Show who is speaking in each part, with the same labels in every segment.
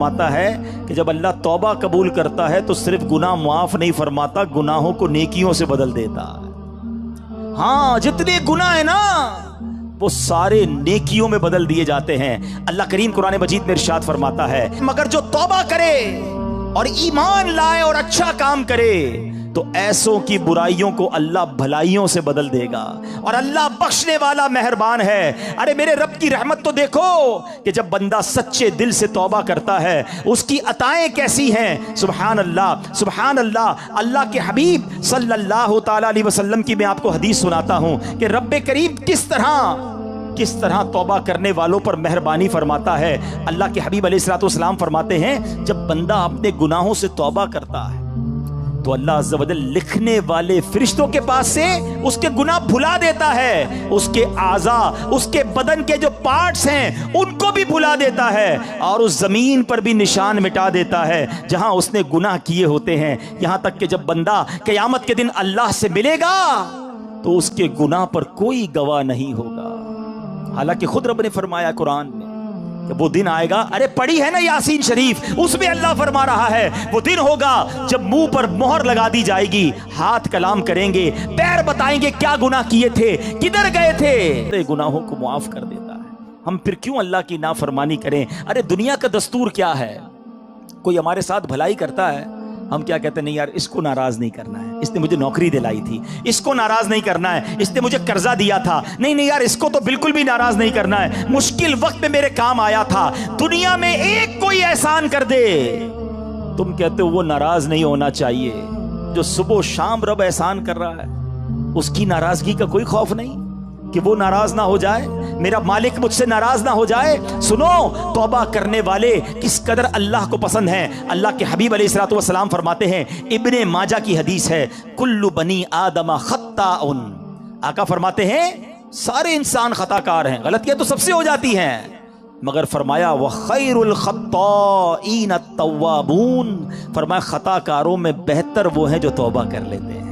Speaker 1: फरमाता है कि जब अल्लाह तौबा कबूल करता है तो सिर्फ गुनाह मुआफ नहीं फरमाता, गुनाहों को नेकियों से बदल देता है। हाँ, जितने गुनाह है ना वो सारे नेकियों में बदल दिए जाते हैं। अल्लाह करीम कुरान मजीद में इरशाद फरमाता है, मगर जो तौबा करे और ईमान लाए और अच्छा काम करे तो ऐसों की बुराइयों को अल्लाह भलाइयों से बदल देगा। और अल्लाह बख्शने वाला मेहरबान है। अरे मेरे रब की रहमत तो देखो कि जब बंदा सच्चे दिल से तौबा करता है उसकी अताएं कैसी हैं। सुभान अल्लाह, सुभान अल्लाह। अल्लाह के हबीब सल्लल्लाहु ताला अलैहि वसल्लम की मैं आपको हदीस सुनाता हूं कि रब्बे करीम किस तरह तौबा करने वालों पर मेहरबानी फरमाता है। अल्लाह के हबीब अलैहिस्सलातु वस्सलाम फरमाते हैं, जब बंदा अपने गुनाहों से तौबा करता है तो अल्लाह अज़्ज़ा वजल लिखने वाले फरिश्तों के पास से उसके गुनाह भुला देता है। उसके आज़ा, उसके बदन के जो पार्ट्स हैं उनको भी भुला देता है और उस जमीन पर भी निशान मिटा देता है जहां उसने गुनाह किए होते हैं। यहां तक कि जब बंदा क़यामत के दिन अल्लाह से मिलेगा तो उसके गुनाह पर कोई गवाह नहीं होगा। हालांकि खुद रब ने फरमाया कुरान में कि वो दिन आएगा, अरे पढ़ी है ना यासीन शरीफ, उसमें अल्लाह फरमा रहा है वो दिन होगा जब मुंह पर मोहर लगा दी जाएगी, हाथ कलाम करेंगे, पैर बताएंगे क्या गुनाह किए थे, किधर गए थे। अरे गुनाहों को मुआफ कर देता है। हम फिर क्यों अल्लाह की नाफरमानी करें। अरे दुनिया का दस्तूर क्या है, कोई हमारे साथ भलाई करता है, हम क्या कहते हैं, नहीं यार इसको नाराज नहीं करना है, इसने मुझे नौकरी दिलाई थी, इसको नाराज नहीं करना है, इसने मुझे कर्जा दिया था, नहीं यार इसको तो बिल्कुल भी नाराज नहीं करना है, मुश्किल वक्त में मेरे काम आया था। दुनिया में एक कोई एहसान कर दे, तुम कहते हो वो नाराज नहीं होना चाहिए। जो सुबह शाम रब एहसान कर रहा है उसकी नाराजगी का कोई खौफ नहीं कि वो नाराज ना हो जाए, मेरा मालिक मुझसे नाराज ना हो जाए। सुनो, तौबा करने वाले किस कदर अल्लाह को पसंद हैं। अल्लाह के हबीब अलैहिस्सलातु वस्सलाम फरमाते हैं, इब्ने माजा की हदीस है, कुल्लु बनी आदम खत्ताउन। आका फरमाते हैं सारे इंसान खताकार हैं, गलतियां तो सबसे हो जाती हैं, मगर फरमाया वह खैरुल खत्ताईन अत-तव्वाबून, फरमाया खताकारों में बेहतर वो हैं जो तौबा कर लेते हैं।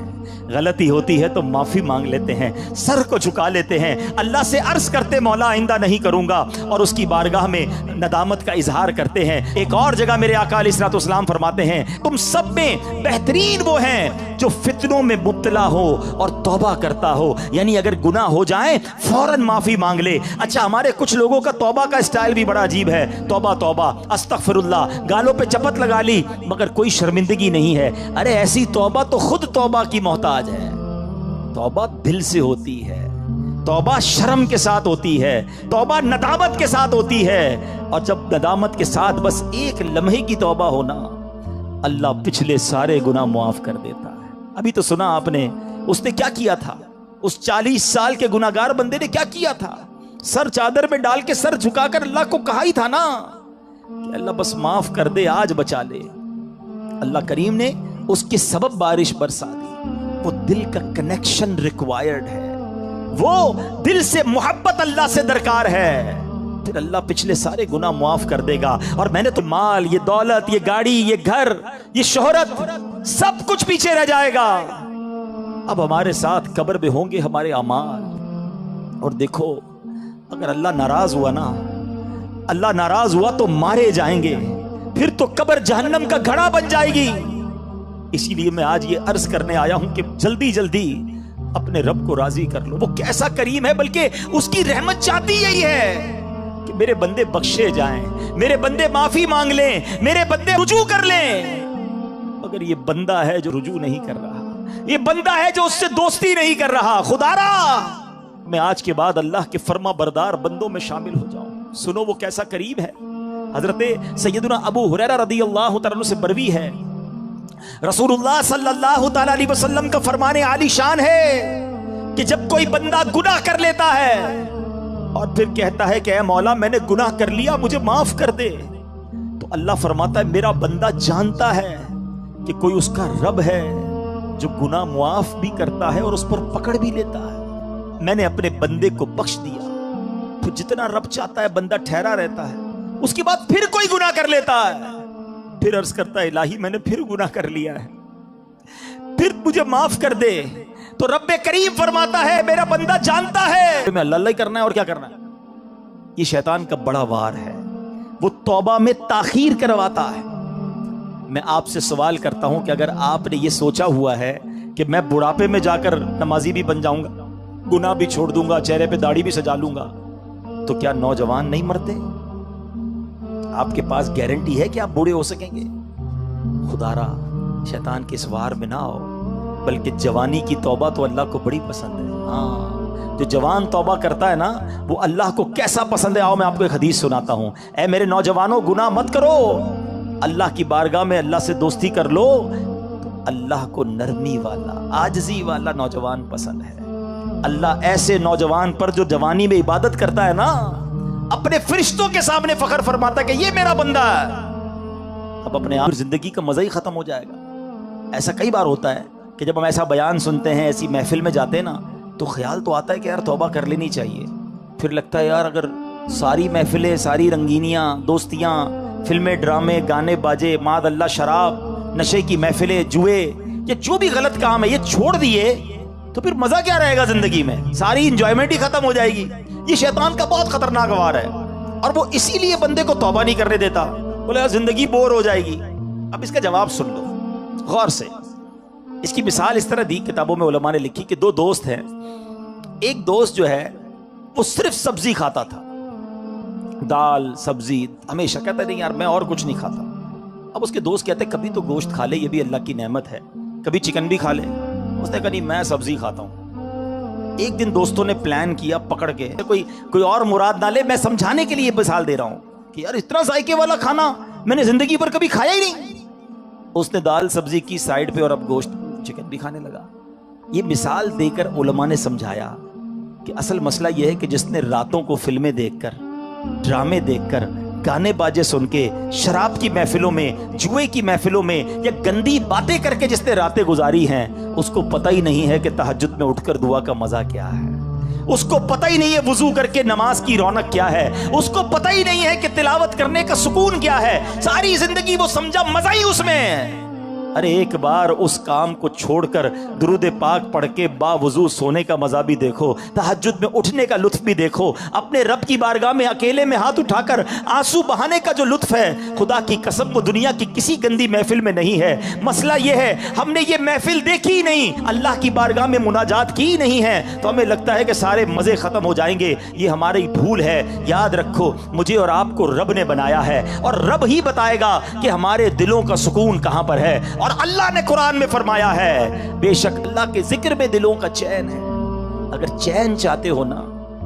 Speaker 1: गलती होती है तो माफी मांग लेते हैं, सर को झुका लेते हैं, अल्लाह से अर्ज करते मौला आइंदा नहीं करूंगा, और उसकी बारगाह में नदामत का इजहार करते हैं। एक और जगह मेरे आका अलैहिस्सलातु वस्सलाम फरमाते हैं, तुम सब में बेहतरीन वो हैं जो फितनों में मुब्तला हो और तौबा करता हो, यानी अगर गुनाह हो जाए फौरन माफी मांग ले। अच्छा, हमारे कुछ लोगों का तौबा का स्टाइल भी बड़ा अजीब है, तौबा तौबा अस्तगफिरुल्लाह, गालों पे चपत लगा ली मगर कोई शर्मिंदगी नहीं है। अरे ऐसी तौबा तो खुद तौबा की मोहताज है। तौबा दिल से होती है, तौबा शर्म के साथ होती है, तौबा नदामत के साथ होती है। और जब नदामत के साथ बस एक लम्हे की तौबा होना, अल्लाह पिछले सारे गुनाह मुआफ कर देता है। अभी तो सुना आपने उसने क्या किया था, उस 40 साल के गुनाहगार बंदे ने क्या किया था। सर चादर में डाल के सर झुकाकर अल्लाह को कहा ही था ना कि अल्लाह बस माफ कर दे, आज बचा ले। अल्लाह करीम ने उसके सबब बारिश बरसा दी। वो दिल का कनेक्शन रिक्वायर्ड है, वो दिल से मोहब्बत अल्लाह से दरकार है, फिर अल्लाह पिछले सारे गुनाह मुआफ कर देगा। और मैंने तो माल, ये दौलत, ये गाड़ी, ये घर, ये शोहरत, सब कुछ पीछे रह जाएगा। अब हमारे साथ कब्र में होंगे हमारे अमाल। और देखो, अगर अल्लाह नाराज हुआ ना, अल्लाह नाराज हुआ तो मारे जाएंगे, फिर तो कब्र जहन्नम का घड़ा बन जाएगी। इसीलिए मैं आज ये अर्ज करने आया हूं कि जल्दी जल्दी अपने रब को राजी कर लो। वो कैसा करीम है, बल्कि उसकी रहमत चाहती यही है कि मेरे बंदे बख्शे जाएं, मेरे बंदे माफी मांग लें, मेरे बंदे रुजू कर लें। मगर ये बंदा है जो रुजू नहीं कर रहा, ये बंदा है जो उससे दोस्ती नहीं कर रहा। खुदारा, मैं आज के बाद अल्लाह के फर्मा बरदार बंदों में शामिल हो जाऊं। सुनो वो कैसा करीम है। हजरत सैयदना अबू हुरैरा रदियल्लाहु तआला अन्हु से बरवी है, रसूलुल्लाह सल्लल्लाहु ताला अलैहि वसल्लम का फरमाने आली शान है कि जब कोई बंदा गुनाह कर लेता है और फिर कहता है कि ऐ मौला मैंने गुनाह कर लिया, मुझे माफ कर दे, तो अल्लाह फरमाता है मेरा बंदा जानता है कि कोई उसका रब है जो गुनाह मुआफ भी करता है और उस पर पकड़ भी लेता है। मैंने अपने बंदे को बख्श दिया, फिर जितना रब चाहता है बंदा ठहरा रहता है, उसके बाद फिर कोई गुनाह कर लेता है, फिर अर्ज करता है इलाही मैंने फिर गुनाह कर लिया है, फिर मुझे माफ कर दे। तो रब्बे करीम फरमाता है मेरा बंदा जानता है मैं अल्लाह ही करना है और क्या करना है। ये शैतान का बड़ा वार है। वो तौबा में ताखीर करवाता है। मैं आपसे सवाल करता हूं कि अगर आपने ये सोचा हुआ है कि मैं बुढ़ापे में जाकर नमाजी भी बन जाऊंगा, गुनाह भी छोड़ दूंगा, चेहरे पे दाढ़ी भी सजा लूंगा, तो क्या नौजवान नहीं मरते? आपके पास गारंटी है कि आप बूढ़े हो सकेंगे? खुदारा शैतान के इस वार में ना आओ, बल्कि जवानी की तौबा तो अल्लाह को बड़ी पसंद है। हाँ, जो जवान तौबा करता है ना, वो अल्लाह को कैसा पसंद है। आओ मैं आपको एक हदीस सुनाता हूं। ऐ मेरे नौजवानों, गुनाह मत करो, अल्लाह की बारगाह में अल्लाह से दोस्ती कर लो। तो अल्लाह को नरमी वाला, आजजी वाला नौजवान पसंद है। अल्लाह ऐसे नौजवान पर जो जवानी में इबादत करता है ना, अपने फरिश्तों के सामने फख्र फरमाता है कि ये मेरा बंदा है। अब अपने आप जिंदगी का मजा ही खत्म हो जाएगा। ऐसा कई बार होता है कि जब हम ऐसा बयान सुनते हैं, ऐसी महफिल में जाते हैं ना, तो ख्याल तो आता है कि यार तौबा कर लेनी चाहिए। फिर लगता है यार अगर सारी महफिलें, सारी रंगीनियाँ, दोस्तियाँ, फिल्में, ड्रामे, गाने बाजे, माद अल्लाह, शराब, नशे की महफिलें, जुए, ये जो भी गलत काम है ये छोड़ दिए तो फिर मजा क्या रहेगा जिंदगी में? सारी इंजॉयमेंट ही खत्म हो जाएगी। ये शैतान का बहुत खतरनाक वार है और वो इसीलिए बंदे को तौबा नहीं करने देता। बोले यार जिंदगी बोर हो जाएगी। अब इसका जवाब सुन लो गौर से। इसकी मिसाल इस तरह दी, किताबों में उलमा ने लिखी कि दो दोस्त हैं। एक दोस्त जो है वो सिर्फ सब्जी खाता था, दाल सब्जी, हमेशा कहता नहीं यार मैं और कुछ नहीं खाता। अब उसके दोस्त कहते कभी तो गोश्त खा ले, ये भी अल्लाह की नेमत है, कभी चिकन भी खा ले। उसने कहा नहीं मैं सब्जी खाता हूं। एक दिन दोस्तों ने प्लान किया पकड़ के, कोई और मुराद ना ले, मैं समझाने के लिए मिसाल दे रहा हूं कि यार इतना जायके वाला खाना मैंने जिंदगी भर कभी खाया ही नहीं। उसने दाल सब्जी की साइड पे और अब गोश्त चिकन भी खाने लगा। ये मिसाल देकर उलमा ने समझाया कि असल मसला यह है कि जिसने रातों को फिल्में देखकर, ड्रामे देखकर, गाने बाजे सुन के, शराब की महफिलों में, जुए की महफिलों में या गंदी बातें करके जिसने रातें गुजारी हैं, उसको पता ही नहीं है कि तहज्जुद में उठकर दुआ का मजा क्या है। उसको पता ही नहीं है वुजू करके नमाज की रौनक क्या है। उसको पता ही नहीं है कि तिलावत करने का सुकून क्या है। सारी जिंदगी वो समझा मजा ही उसमें है। अरे एक बार उस काम को छोड़कर दुरूद पाक पढ़ के बावुजू सोने का मजा भी देखो, तहज्जुद में उठने का लुत्फ भी देखो, अपने रब की बारगाह में अकेले में हाथ उठाकर आंसू बहाने का जो लुत्फ है, खुदा की कसम वो दुनिया की किसी गंदी महफिल में नहीं है। मसला ये है हमने ये महफिल देखी ही नहीं, अल्लाह की बारगाह में मुनाजात की ही नहीं है, तो हमें लगता है कि सारे मजे खत्म हो जाएंगे। ये हमारी भूल है। याद रखो मुझे और आपको रब ने बनाया है और रब ही बताएगा कि हमारे दिलों का सुकून कहां पर है। और अल्लाह ने कुरान में फरमाया है बेशक अल्लाह के जिक्र में दिलों का चैन है। अगर चैन चाहते हो ना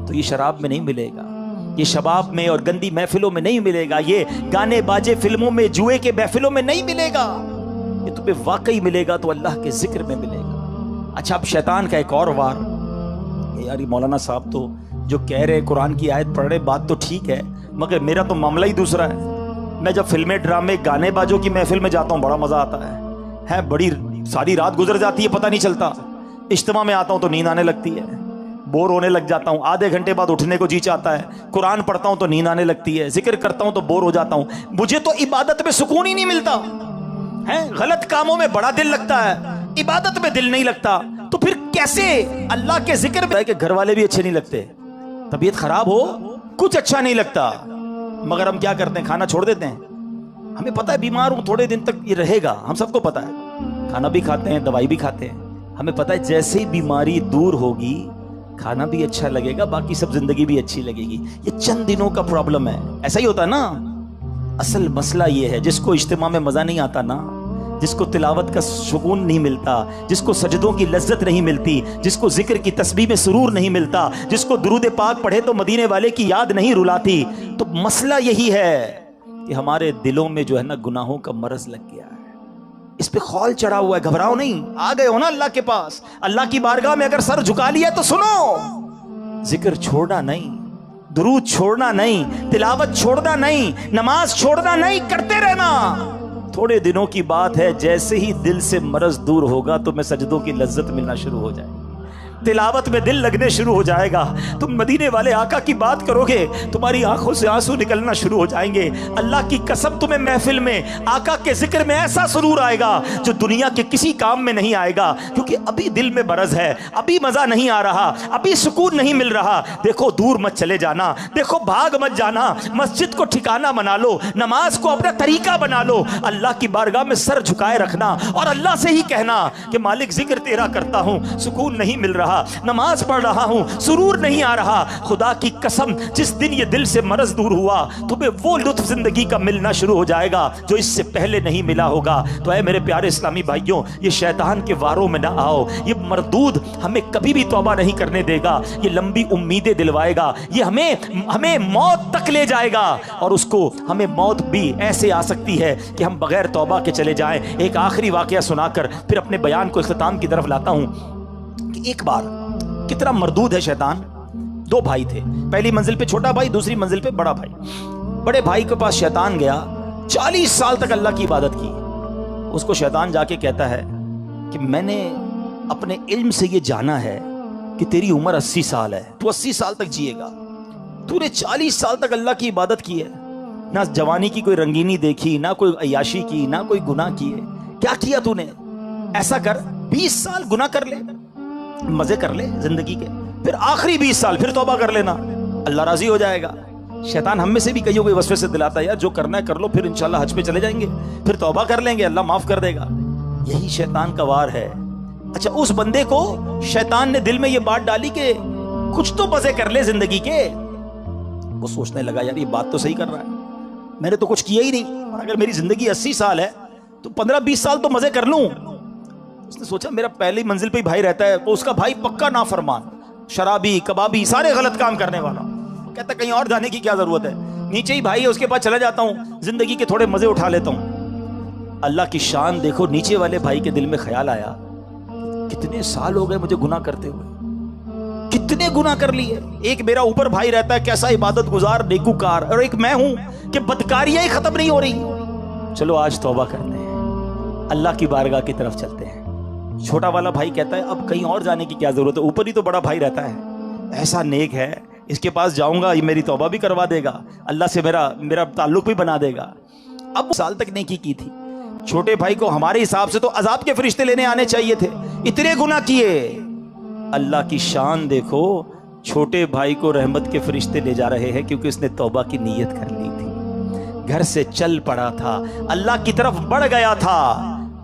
Speaker 1: तो ये शराब में नहीं मिलेगा, ये शबाब में और गंदी महफिलों में नहीं मिलेगा, ये गाने बाजे फिल्मों में, जुए के महफिलों में नहीं मिलेगा। ये तुम्हें वाकई मिलेगा तो अल्लाह के जिक्र में मिलेगा। अच्छा अब शैतान का एक और वार। यार ये मौलाना साहब तो जो कह रहे कुरान की आयत पढ़ रहे, बात तो ठीक है, मगर मेरा तो मामला ही दूसरा है। मैं जब फिल्में, ड्रामे, गाने बाजों की महफिल में जाता हूँ बड़ा मजा आता है। बड़ी सारी रात गुजर जाती है पता नहीं चलता। इज्तिमा में आता हूं तो नींद आने लगती है, बोर होने लग जाता हूं, आधे घंटे बाद उठने को जी चाहता है, कुरान पढ़ता हूं तो नींद आने लगती है, जिक्र करता हूं तो बोर हो जाता हूं। मुझे तो इबादत में सुकून ही नहीं मिलता है। गलत कामों में बड़ा दिल लगता है, इबादत में दिल नहीं लगता। तो फिर कैसे अल्लाह के जिक्र में कि घर वाले भी अच्छे नहीं लगते, तबीयत खराब हो, कुछ अच्छा नहीं लगता, मगर हम क्या करते हैं, खाना छोड़ देते हैं। हमें पता है बीमार हूं थोड़े दिन तक ये रहेगा, हम सबको पता है, खाना भी खाते हैं, दवाई भी खाते हैं। हमें पता है जैसे ही बीमारी दूर होगी खाना भी अच्छा लगेगा, बाकी सब जिंदगी भी अच्छी लगेगी। ये चंद दिनों का प्रॉब्लम है, ऐसा ही होता है ना। असल मसला ये है जिसको इज्तिमा में मजा नहीं आता ना, जिसको तिलावत का सुकून नहीं मिलता, जिसको सजदों की लज्जत नहीं मिलती, जिसको जिक्र की तस्बीह में सुरूर नहीं मिलता, जिसको दुरूद पाक पढ़े तो मदीने वाले की याद नहीं रुलाती, तो मसला यही है कि हमारे दिलों में जो है ना गुनाहों का मरज लग गया है, इस पे खौल चढ़ा हुआ है। घबराओ नहीं, आ गए हो ना अल्लाह के पास, अल्लाह की बारगाह में अगर सर झुका लिया तो सुनो, जिक्र छोड़ना नहीं, दुरूद छोड़ना नहीं, तिलावत छोड़ना नहीं, नमाज छोड़ना नहीं, करते रहना। थोड़े दिनों की बात है, जैसे ही दिल से मरज दूर होगा तो मैं सजदों की लज्जत मिलना शुरू हो जाएगी। तिलावत में दिल लगने शुरू हो जाएगा। तुम मदीने वाले आका की बात करोगे, तुम्हारी आंखों से आंसू निकलना शुरू हो जाएंगे। अल्लाह की कसम, तुम्हें महफिल में आका के जिक्र में ऐसा सुरूर आएगा जो दुनिया के किसी काम में नहीं आएगा, क्योंकि अभी दिल में बरज है, अभी मजा नहीं आ रहा, अभी सुकून नहीं मिल रहा। देखो दूर मत चले जाना, देखो भाग मत जाना, मस्जिद को ठिकाना बना लो, नमाज को अपना तरीका बना लो, अल्लाह की बारगाह में सर झुकाए रखना और अल्लाह से ही कहना कि मालिक जिक्र तेरा करता हूं, सुकून नहीं मिल रहा, नमाज पढ़ रहा हूं, सुरूर नहीं आ रहा। खुदा की कसम, जिस दिन ये दिल से मरज दूर हुआ, तुम्हें वो लुत्फ जिंदगी का मिलना शुरू हो जाएगा जो इससे पहले नहीं मिला होगा। तो ऐ मेरे प्यारे इस्लामी भाइयों, ये शैतान के वारों में ना आओ। ये मरदूद हमें कभी भी तौबा नहीं करने देगा, ये लंबी उम्मीदें दिलवाएगा, ये हमें मौत तक ले जाएगा, और उसको हमें मौत भी ऐसे आ सकती है कि हम बगैर तौबा के चले जाएं। एक आखिरी वाकया सुनाकर फिर अपने बयान को इख्तिताम की तरफ लाता हूं कि एक बार, कितना मरदूद है शैतान। दो भाई थे, पहली मंजिल पे छोटा भाई, दूसरी मंजिल पे बड़ा भाई। बड़े भाई के पास शैतान गया, 40 साल तक अल्लाह की इबादत की। उसको शैतान जाके कहता है कि मैंने अपने इल्म से ये जाना है कि तेरी उम्र 80 साल है, तू 80 साल तक जिएगा, तूने 40 साल तक अल्लाह की इबादत की है, ना जवानी की कोई रंगीनी देखी, ना कोई अय्याशी की, ना कोई गुनाह किए, क्या किया तूने? ऐसा कर, 20 साल गुनाह कर ले, मजे कर ले जिंदगी के, फिर आखिरी 20 साल फिर तौबा कर लेना, अल्लाह राजी हो जाएगा। शैतान हम में से भी कईयों को वसवे से दिलाता है, यार जो करना है कर लो, फिर इंशाल्लाह हज पे चले जाएंगे, फिर तौबा कर लेंगे, अल्लाह माफ कर देगा। यही शैतान का वार है। अच्छा, उस बंदे को शैतान ने दिल में ये बात डाली कि कुछ तो मजे कर ले जिंदगी के। वो सोचने लगा, यार ये बात तो सही कर रहा है, मैंने तो कुछ किया ही नहीं, और अगर मेरी जिंदगी 80 साल है तो 15-20 साल तो मजे कर लूं। उसने सोचा मेरा पहली मंजिल पे ही भाई रहता है, तो उसका भाई पक्का नाफरमान, शराबी, कबाबी, सारे गलत काम करने वाला। कहता कहीं और जाने की क्या जरूरत है, नीचे ही भाई है उसके पास चला जाता हूं, जिंदगी के थोड़े मजे उठा लेता हूं। अल्लाह की शान देखो, नीचे वाले भाई के दिल में ख्याल आया, कितने साल हो गए मुझे गुनाह करते हुए, कितने गुनाह कर लिए। एक मेरा ऊपर भाई रहता है, कैसा इबादत गुजार नेकूकार, और एक मैं हूं कि बदकारियां ही खत्म नहीं हो रही। चलो आज तौबा करते हैं, अल्लाह की बारगाह की तरफ चलते हैं। छोटा वाला भाई कहता है अब कहीं और जाने की क्या जरूरत है, ऊपर ही तो बड़ा भाई रहता है, ऐसा नेक है, इसके पास जाऊंगा, ये मेरी तौबा भी करवा देगा, अल्लाह से मेरा ताल्लुक भी बना देगा। अब साल तक नेकी की थी, छोटे भाई को हमारे हिसाब से तो अजाब के फरिश्ते लेने आने चाहिए थे, इतने गुनाह किए। अल्लाह की शान देखो, छोटे भाई को रहमत के फरिश्ते ले जा रहे हैं, क्योंकि उसने तौबा की नीयत कर ली थी, घर से चल पड़ा था, अल्लाह की तरफ बढ़ गया था।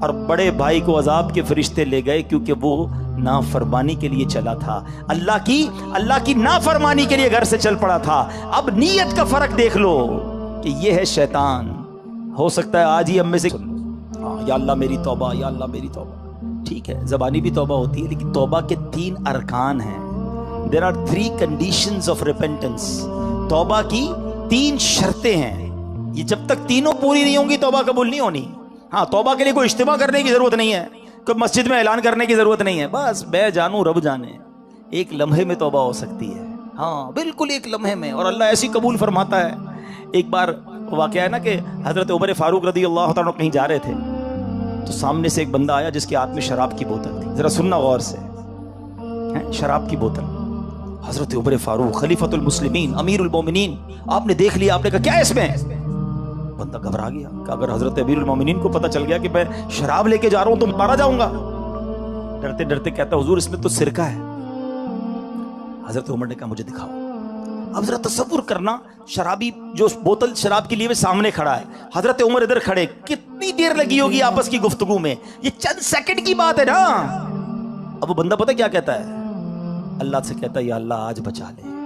Speaker 1: और बड़े भाई को अजाब के फरिश्ते ले गए, क्योंकि वो नाफरमानी के लिए चला था, अल्लाह की नाफरमानी के लिए घर से चल पड़ा था। अब नीयत का फर्क देख लो कि ये है शैतान। हो सकता है आज ही हम में से, या अल्लाह मेरी तौबा, या अल्लाह मेरी तौबा, ठीक है, ज़बानी भी तौबा होती है, लेकिन तौबा के 3 अरकान हैं। There are 3 conditions of repentance. तौबा की 3 शर्तें हैं, ये जब तक तीनों पूरी नहीं होंगी तौबा कबूल नहीं होनी। हाँ, तौबा के लिए कोई इज्तिमा करने की जरूरत नहीं है, कोई मस्जिद में ऐलान करने की जरूरत नहीं है, बस मैं जानू रब जाने, एक लम्हे में तौबा हो सकती है। हाँ बिल्कुल, एक लम्हे में, और अल्लाह ऐसी कबूल फरमाता है। एक बार वाक़या है ना कि हजरत उमर फारूक रज़ी अल्लाह तआला कहीं जा रहे थे, तो सामने से एक बंदा आया जिसके हाथ में शराब की बोतल थी। जरा सुनना गौर से, शराब की बोतल। हजरत उमर फारूक खलीफतुल मुस्लिमीन, अमीरुल मोमिनीन, आपने देख लिया, आपने कहा क्या है इसमें? बंदा घबरा गया कि अगर हजरत अमीरुल मोमिनीन को पता चल गया कि मैं शराब लेके जा रहा हूं तो मारा जाऊंगा। डरते डरते कहता हुजूर इसमें तो सिरका है। हजरत उमर ने कहा मुझे दिखाओ। अब जरा तसव्वुर करना, शराबी जो बोतल शराब के लिए सामने खड़ा है, हजरत उमर इधर खड़े, कितनी देर लगी होगी आपस की गुफ्तगू में, ये चंद सेकंड की बात है ना। अब वो बंदा पता क्या कहता है, अल्लाह से कहता है या अल्लाह आज बचा ले,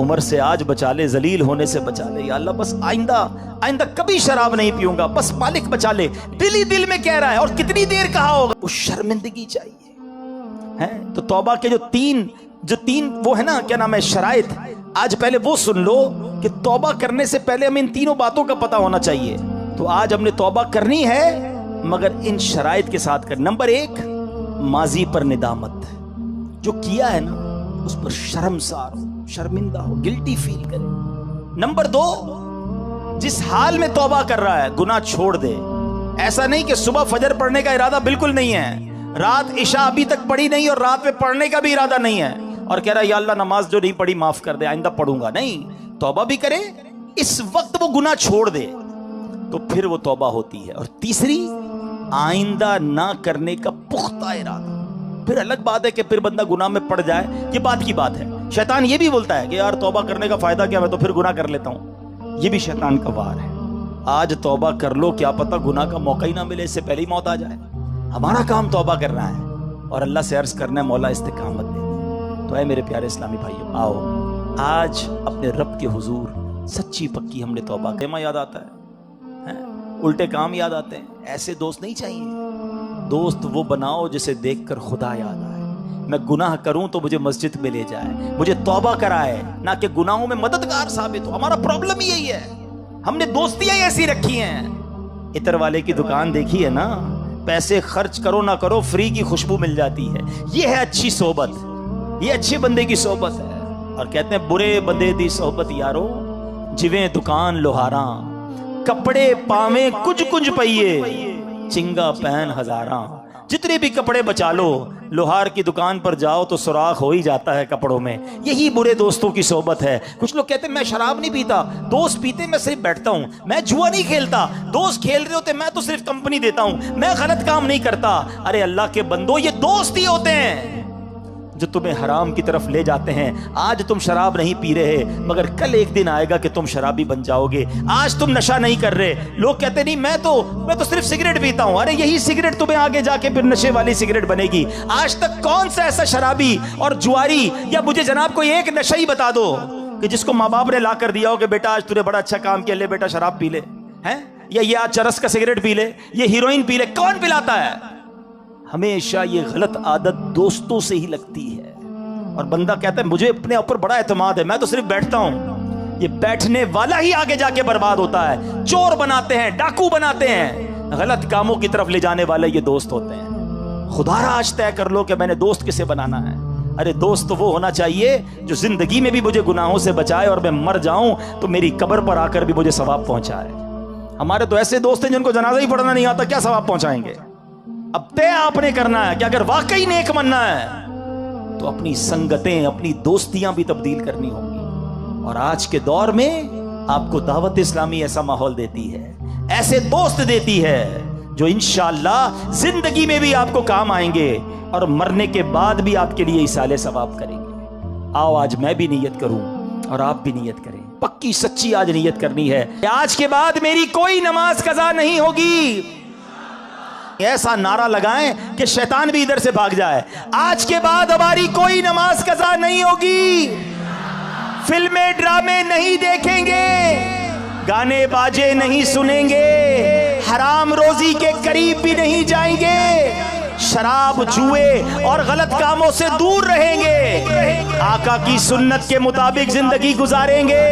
Speaker 1: उमर से आज बचा ले, जलील होने से बचा ले, या अल्लाह बस आइंदा कभी शराब नहीं पीऊंगा, बस मालिक बचा ले। दिल ही दिल में कह रहा है, और कितनी देर कहा होगा, वो शर्मिंदगी चाहिए है। तो तौबा के जो तीन वो है ना, क्या नाम है, शराइत, आज पहले वो सुन लो कि तौबा करने से पहले हमें इन तीनों बातों का पता होना चाहिए। तो आज हमने तौबा करनी है, मगर इन शराइत के साथ कर। नंबर 1, माजी पर निदामत, जो किया है ना उस पर शर्मसार हो, शर्मिंदा हो, गिल्टी फील करे। नंबर 2, जिस हाल में तौबा कर रहा है गुनाह छोड़ दे। ऐसा नहीं कि सुबह फजर पढ़ने का इरादा बिल्कुल नहीं है, रात इशा अभी तक पढ़ी नहीं और रात में पढ़ने का भी इरादा नहीं है, और कह रहा है या अल्लाह नमाज जो नहीं पढ़ी माफ कर दे, आइंदा पढ़ूंगा नहीं। तौबा भी करे, इस वक्त वो गुनाह छोड़ दे तो फिर वो तौबा होती है। और तीसरी, आइंदा ना करने का पुख्ता इरादा। फिर अलग बात है कि फिर बंदा गुनाह में पड़ जाए, ये बात की बात है। शैतान ये भी बोलता है कि यार तौबा करने का फायदा क्या, मैं तो फिर गुनाह कर लेता हूं। ये भी शैतान का वार है। आज तौबा कर लो, क्या पता गुनाह का मौका ही ना मिले, इससे पहले ही मौत आ जाए। हमारा काम तौबा करना है और अल्लाह से अर्ज करना है मौला इस्तिकामत दे दे। तो है मेरे प्यारे इस्लामी भाइयों, आओ आज अपने रब के हुजूर सच्ची पक्की हमने तौबा कहमा याद आता है, उल्टे काम याद आते हैं। ऐसे दोस्त नहीं चाहिए। दोस्त वो बनाओ जिसे देखकर खुदा याद आए। मैं गुनाह करूं तो मुझे मस्जिद में ले जाए, मुझे तौबा कराए, ना कि गुनाहों में मददगार साबित हो। हमारा प्रॉब्लम ही यही है, हमने दोस्तियां ऐसी रखी हैं। इतर वाले की दुकान देखी है ना, पैसे खर्च करो ना करो फ्री की खुशबू मिल जाती है। ये है अच्छी सोबत, ये अच्छे बंदे की सोबत है। और कहते हैं बुरे बंदे दी सोबत यारो, जिवें दुकान लोहारा, कपड़े पावे कुछ कुछ पइए, चिंगा पहन हजारा। जितने भी कपड़े बचा लो, लोहार की दुकान पर जाओ तो सुराख हो ही जाता है कपड़ों में। यही बुरे दोस्तों की सोबत है। कुछ लोग कहते हैं मैं शराब नहीं पीता, दोस्त पीते मैं सिर्फ बैठता हूं, मैं जुआ नहीं खेलता, दोस्त खेल रहे होते मैं तो सिर्फ कंपनी देता हूं, मैं गलत काम नहीं करता। अरे अल्लाह के बंदो, ये दोस्त ही होते हैं जो तुम्हें हराम की तरफ ले जाते हैं। आज तुम शराब नहीं पी रहे, मगर कल एक दिन आएगा कि तुम शराबी बन जाओगे। आज तुम नशा नहीं कर रहे, लोग कहते नहीं मैं तो सिर्फ सिगरेट पीता हूं। अरे यही सिगरेट तुम्हें आगे जाके फिर नशे वाली सिगरेट बनेगी। आज तक कौन सा ऐसा शराबी और जुआरी, या मुझे जनाब कोई एक नशा ही बता दो कि जिसको माँ बाप ने ला कर दिया हो कि बेटा आज तूने बड़ा अच्छा काम किया, ले बेटा शराब पी ले, हैं? या ये आज चरस का सिगरेट पी ले, ये हीरोइन पी ले, कौन पिलाता है? हमेशा ये गलत आदत दोस्तों से ही लगती है। और बंदा कहता है मुझे अपने ऊपर बड़ा एतमाद है, मैं तो सिर्फ बैठता हूं। ये बैठने वाला ही आगे जाके बर्बाद होता है। चोर बनाते हैं, डाकू बनाते हैं, गलत कामों की तरफ ले जाने वाले ये दोस्त होते हैं। खुदारा आज तय कर लो कि मैंने दोस्त किसे बनाना है। अरे दोस्त तो वो होना चाहिए जो जिंदगी में भी मुझे गुनाहों से बचाए और मैं मर जाऊं तो मेरी कब्र पर आकर भी मुझे सवाब पहुंचाए। हमारे तो ऐसे दोस्त हैं जिनको जनाजा ही पढ़ना नहीं आता, क्या सवाब पहुंचाएंगे? अब तय आपने करना है कि अगर वाकई नेक बनना है तो अपनी संगतें, अपनी दोस्तियां भी तब्दील करनी होंगी। और आज के दौर में आपको दावत इस्लामी ऐसा माहौल देती है, ऐसे दोस्त देती है जो इंशाअल्लाह जिंदगी में भी आपको काम आएंगे और मरने के बाद भी आपके लिए इसाले सवाब करेंगे। आओ आज मैं भी नियत करूं और आप भी नियत करें। पक्की सच्ची आज नियत करनी है, आज के बाद मेरी कोई नमाज कज़ा नहीं होगी। ऐसा नारा लगाएं कि शैतान भी इधर से भाग जाए। आज के बाद हमारी कोई नमाज कज़ा नहीं होगी, फिल्में ड्रामे नहीं देखेंगे, गाने बाजे नहीं सुनेंगे, हराम रोजी के करीब भी नहीं जाएंगे, शराब जुए और गलत कामों से दूर रहेंगे, आका की सुन्नत के मुताबिक जिंदगी गुजारेंगे।